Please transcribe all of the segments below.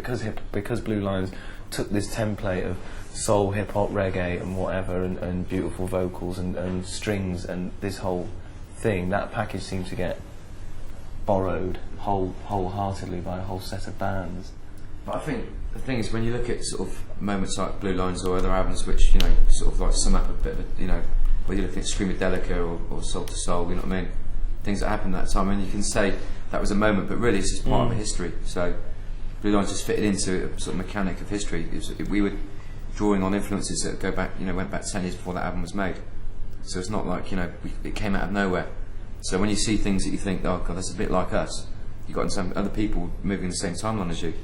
because Blue Lines took this template of soul, hip hop, reggae, and whatever, and beautiful vocals and strings and this whole thing, that package seemed to get borrowed wholeheartedly by a whole set of bands. But I think the thing is, when you look at sort of moments like Blue Lines or other albums which, you know, sort of like sum up a bit of a, you know, whether you're looking at Screamadelica or Soul to Soul, you know what I mean, things that happened at that time, and you can say that was a moment, but really it's just part of a history. So Blue Lines just fitted into a sort of mechanic of history. We were drawing on influences that go back, you know, went back 10 years before that album was made. So it's not like, you know, it came out of nowhere. So when you see things that you think, oh god, that's a bit like us, you've got some other people moving the same timeline as you,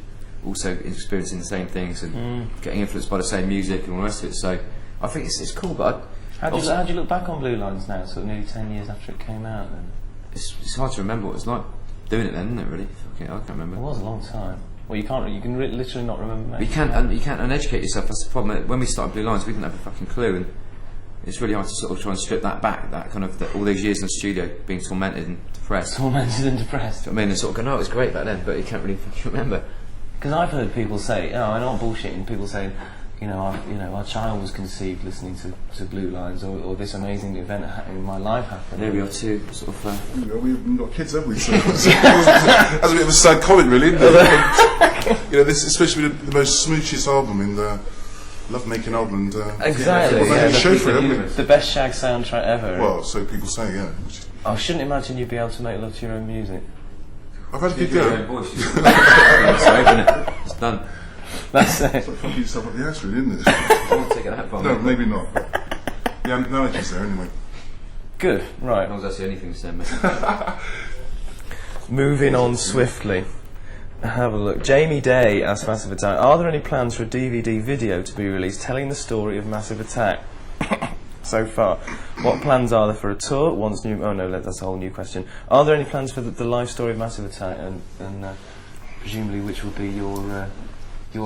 also experiencing the same things and getting influenced by the same music and all the rest of it. So I think it's cool, but how do you look back on Blue Lines now, sort of nearly 10 years after it came out then? It's hard to remember what it was like doing it then, isn't it, really? I can't remember. It was a long time. Well, you can literally not remember. You can't uneducate yourself. That's the problem. When we started Blue Lines, we didn't have a fucking clue, and it's really hard to sort of try and strip that back. That kind of all those years in the studio being tormented and depressed. Tormented and depressed. I mean, and sort of go, no, it was great back then, but you can't really fucking remember. Because I've heard people say, oh, I'm not bullshitting. People say, our child was conceived listening to Blue Lines, or this amazing event in my life happened. There we are too, sort of. We've got kids, haven't we? So that's a bit of a sad comment, really, isn't it? You know, this especially the most smoochiest album in the love-making album, and exactly. The best shag soundtrack ever. Well, so people say, yeah. I shouldn't imagine you'd be able to make love to your own music. I've had a good go. It's done. That's it. It's like fucking yourself up the ass, really, isn't it? I won't take it that far. No, maybe not. Yeah, no, it's there anyway. Good, right. As long as I see anything to say, mate. Moving on swiftly. Have a look. Jamie Day asks Massive Attack, are there any plans for a DVD video to be released telling the story of Massive Attack? So far, what plans are there for a tour? That's a whole new question. Are there any plans for the life story of Massive Attack, and presumably which will be your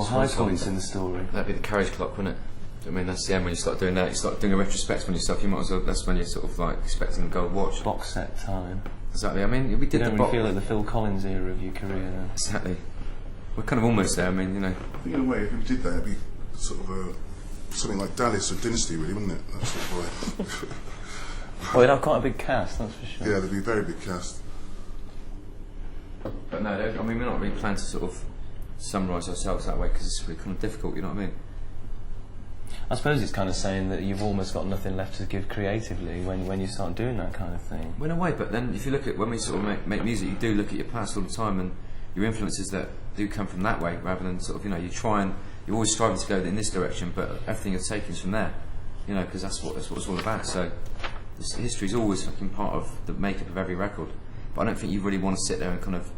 high points in the story? That'd be the carriage clock, wouldn't it? I mean, that's the end when you start doing that. You start doing a retrospect on yourself. You might as well. That's when you're sort of like expecting a gold watch. Box set time. Exactly. I mean, we did you the don't really feel like the Phil Collins era of your career then. Exactly. We're kind of almost there. I mean, you know. I think in a way, if we did that, it'd be sort of something like Dallas or Dynasty, really, wouldn't it? That's sort of way. Well, it'd have quite a big cast, that's for sure. Yeah, there'd be a very big cast. But no, I mean, we're not really planning to sort of summarise ourselves that way, because it's really kind of difficult, you know what I mean? I suppose it's kind of saying that you've almost got nothing left to give creatively when you start doing that kind of thing. Well, in a way, but then if you look at when we sort of make music, you do look at your past all the time and your influences that do come from that way, rather than sort of, you know, you're always striving to go in this direction, but everything you're taking is from there, you know, because that's what it's all about. So history is always fucking part of the makeup of every record, but I don't think you really want to sit there and kind of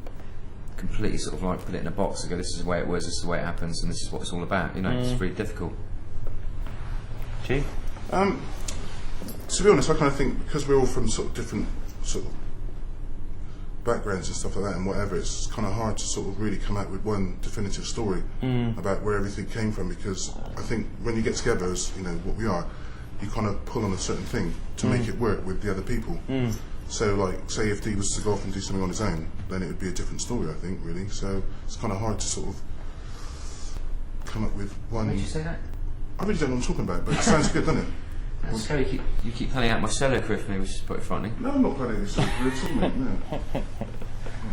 completely sort of like put it in a box and go, this is the way it was, this is the way it happens, and this is what it's all about, you know. It's really difficult. Gee? To be honest, I kind of think because we're all from sort of different sort of backgrounds and stuff like that and whatever, it's kind of hard to sort of really come out with one definitive story about where everything came from, because I think when you get together as, you know, what we are, you kind of pull on a certain thing to make it work with the other people. So like, say if Dee was to go off and do something on his own, then it would be a different story, I think, really. So it's kind of hard to sort of come up with one. Why did you say that? I really don't know what I'm talking about, but it sounds good, doesn't it? That's scary. You keep playing out my solo career for me, which is pretty frightening. No, I'm not playing this solo career at all, mate, no.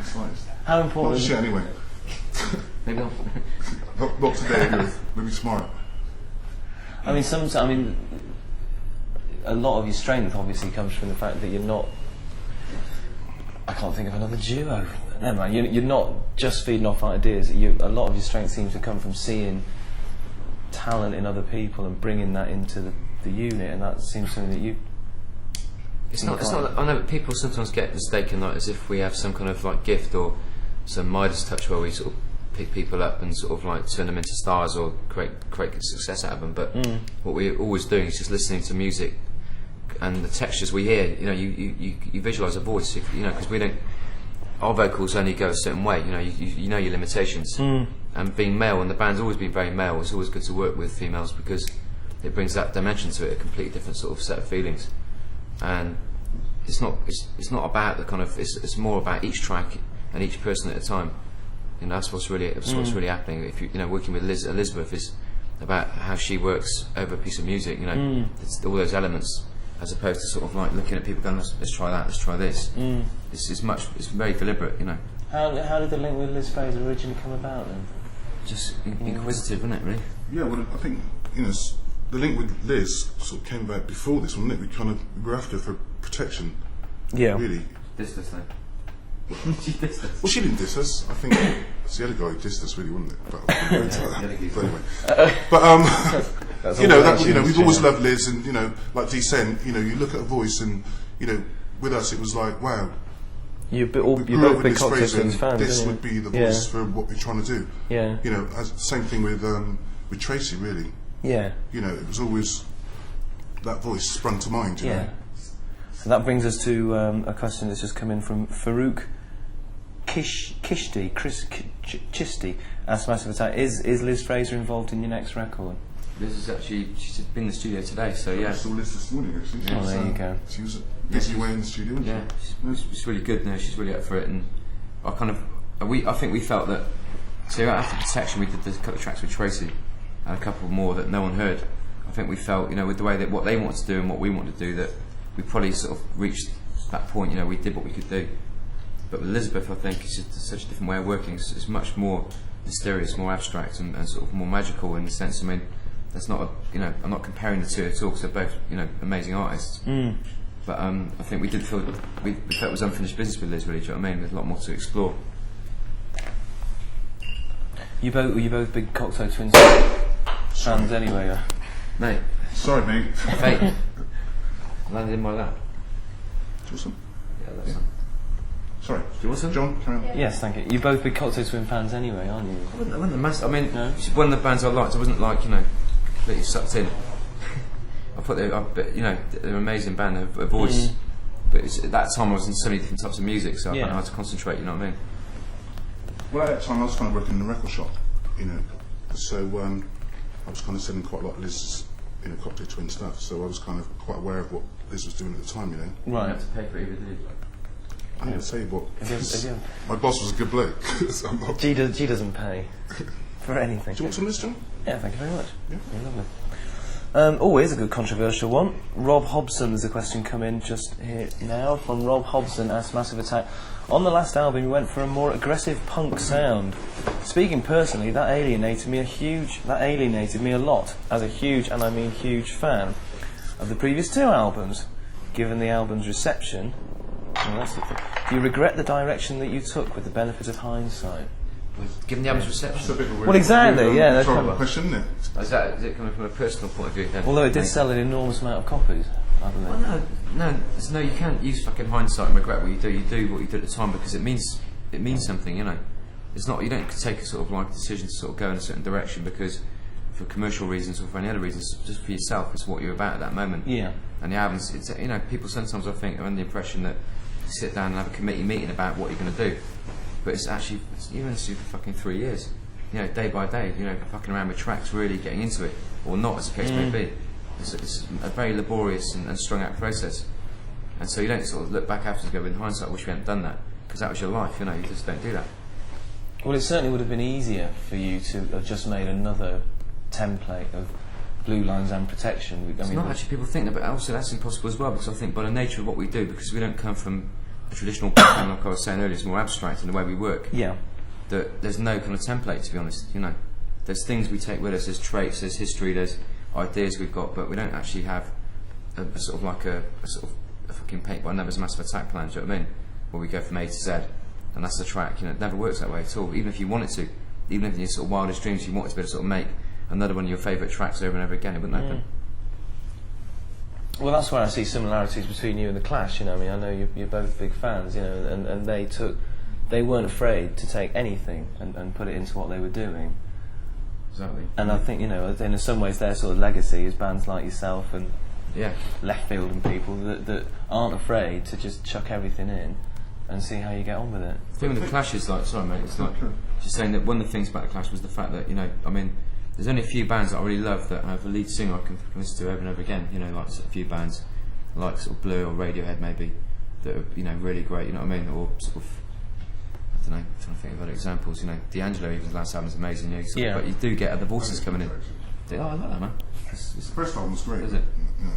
It's nice. How important Not shit anyway. Maybe not. Not today, anyway. Maybe tomorrow. I mean, a lot of your strength obviously comes from the fact that you're not. I can't think of another duo. Never mind. You're not just feeding off ideas. A lot of your strength seems to come from seeing talent in other people and bringing that into the unit, and that seems something that you. It's not. I know people sometimes get mistaken, like as if we have some kind of like gift or some Midas touch where we sort of pick people up and sort of like turn them into stars or create success out of them. But what we're always doing is just listening to music and the textures we hear. You know, you visualise a voice. You know, because we don't. Our vocals only go a certain way. You know, you know your limitations. And being male, and the band's always been very male. It's always good to work with females because it brings that dimension to it, a completely different sort of set of feelings. And it's not about the kind of. It's more about each track and each person at a time. You know, that's what's really happening. If you know, working with Elizabeth is about how she works over a piece of music. You know, it's all those elements, as opposed to sort of like looking at people going, let's try that, let's try this. It's very deliberate. You know. How did the link with Liz Fraser originally come about then? Just inquisitive, isn't it? Really. Yeah, well, I think the link with Liz sort of came about before this, wasn't it? We were after her for protection. Yeah. Really. This thing. She dissed us. Well, she didn't diss us. I think it's the other guy who dissed us, really, wasn't it? But anyway, we've always loved Liz, and like Descent. You look at a voice, and with us, it was like, wow. You're both big Cocktail Twins fans. This would be the voice for what we're trying to do. Yeah. Same thing with Tracy, really. Yeah. It was always that voice sprung to mind. You know? And that brings us to a question that's just come in from Farouk Chishti. Asked Massive Attack, is Liz Fraser involved in your next record? Liz is actually, she's been in the studio today, so yeah. I saw Liz this morning, actually. Oh, there you go. She was busy away in the studio, wasn't she? She's really good now. She's really up for it, and I think we felt that. So after Protection, we did a couple of tracks with Tracy, and a couple more that no one heard. I think we felt, with the way that what they wanted to do and what we wanted to do, that we probably sort of reached that point. We did what we could do. But with Elizabeth, I think it's just such a different way of working. It's much more mysterious, more abstract, and sort of more magical in the sense. I mean, that's not I'm not comparing the two at all, because they're both amazing artists. But I think we did feel we felt it was unfinished business with Liz. Really, do you know what I mean? There's a lot more to explore. You both big Cocktail Twins fans anyway, Mate. Sorry, mate. Fate. Landed in my lap. Do you want some? Yeah, that's some. Sorry. Do you want some? John, carry on. Yes, thank you. You're both big Cocktail Twin fans anyway, aren't you? I wasn't a massive. I mean, No? one of the bands I liked. I wasn't like completely sucked in. I thought they're an amazing band. A voice, but at that time I was in so many different types of music, so I kind of had to concentrate. You know what I mean? Well, at that time I was kind of working in the record shop, so I was kind of selling quite a lot of Liz's, Cocktail Twin stuff. So I was kind of quite aware of what Liz was doing at the time, You Right. have to pay for it, did you? I'm going to tell you what. Again. My boss was a good bloke. So I'm not. G doesn't pay for anything. Do you want some of this, John? Yeah, thank you very much. Yeah. Lovely. Here's a good controversial one. Rob Hobson, there's a question come in just here now from Rob Hobson. Asked Massive Attack, on the last album you went for a more aggressive punk sound. Speaking personally, that alienated me a lot as a huge, and I mean huge, fan of the previous two albums. Given the album's reception, do you regret the direction that you took with the benefit of hindsight? Given the album's reception. That's a bit of a weird, Well, exactly, yeah, that's rhetorical clever. question, isn't it? Is it coming from a personal point of view? Then? Although it did sell an enormous amount of copies, I don't know. Well, no, you can't use fucking hindsight and regret what you do. You do what you did at the time because it means something, It's not, you don't take a sort of like decision to sort of go in a certain direction because for commercial reasons or for any other reasons, just for yourself, it's what you're about at that moment. Yeah. And the albums, it's, people sometimes I think are under the impression that you sit down and have a committee meeting about what you're going to do, but it's actually you're going to do for fucking 3 years, day by day, fucking around with tracks, really getting into it, or not, as the case may be. It's a very laborious and strung out process, and so you don't sort of look back after and go, in hindsight, I wish we hadn't done that, because that was your life. You just don't do that. Well, it certainly would have been easier for you to have just made another template of Blue Lines and Protection. It's not actually, people think that, but also that's impossible as well, because I think by the nature of what we do, because we don't come from a traditional background, like I was saying earlier, it's more abstract in the way we work. Yeah. That there's no kind of template, to be honest. There's things we take with us, there's traits, there's history, there's ideas we've got, but we don't actually have a sort of like a fucking paint by numbers Massive Attack plan. Do you know what I mean? Where we go from A to Z, and that's the track. It never works that way at all. Even if you wanted to, even if in your sort of wildest dreams you wanted to be able to sort of make another one of your favourite tracks over and over again, it wouldn't happen. Well, that's where I see similarities between you and the Clash. I know you're both big fans. And they weren't afraid to take anything and put it into what they were doing. Exactly. And I think in some ways their sort of legacy is bands like yourself and Left Field and people that aren't afraid to just chuck everything in and see how you get on with it. The thing with the Clash is like, sorry mate, it's like just saying that one of the things about the Clash was the fact that there's only a few bands that I really love that have a lead singer I can listen to over and over again. Like a few bands like sort of Blue or Radiohead maybe that are really great. You know what I mean? Or sort of don't know, I'm trying to think of other examples. You know, D'Angelo, even his last album is amazing. You sort of- Yeah. but you do get other voices coming in. Oh, I like that, man. The first album was great. Is it? Yeah.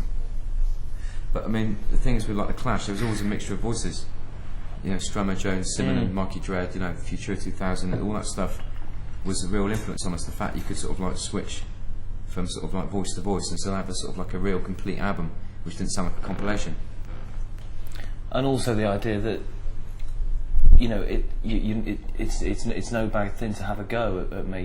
But I mean, the things with like the Clash, there was always a mixture of voices. You know, Strummer, Jones, Simon, Marky Dread. You know, Futura 2000, all that stuff was a real influence on us. The fact you could sort of like switch from sort of like voice to voice and still have a sort of like a real complete album, which didn't sound like a compilation. And also the idea that, you know, it's no bad thing to have a go at making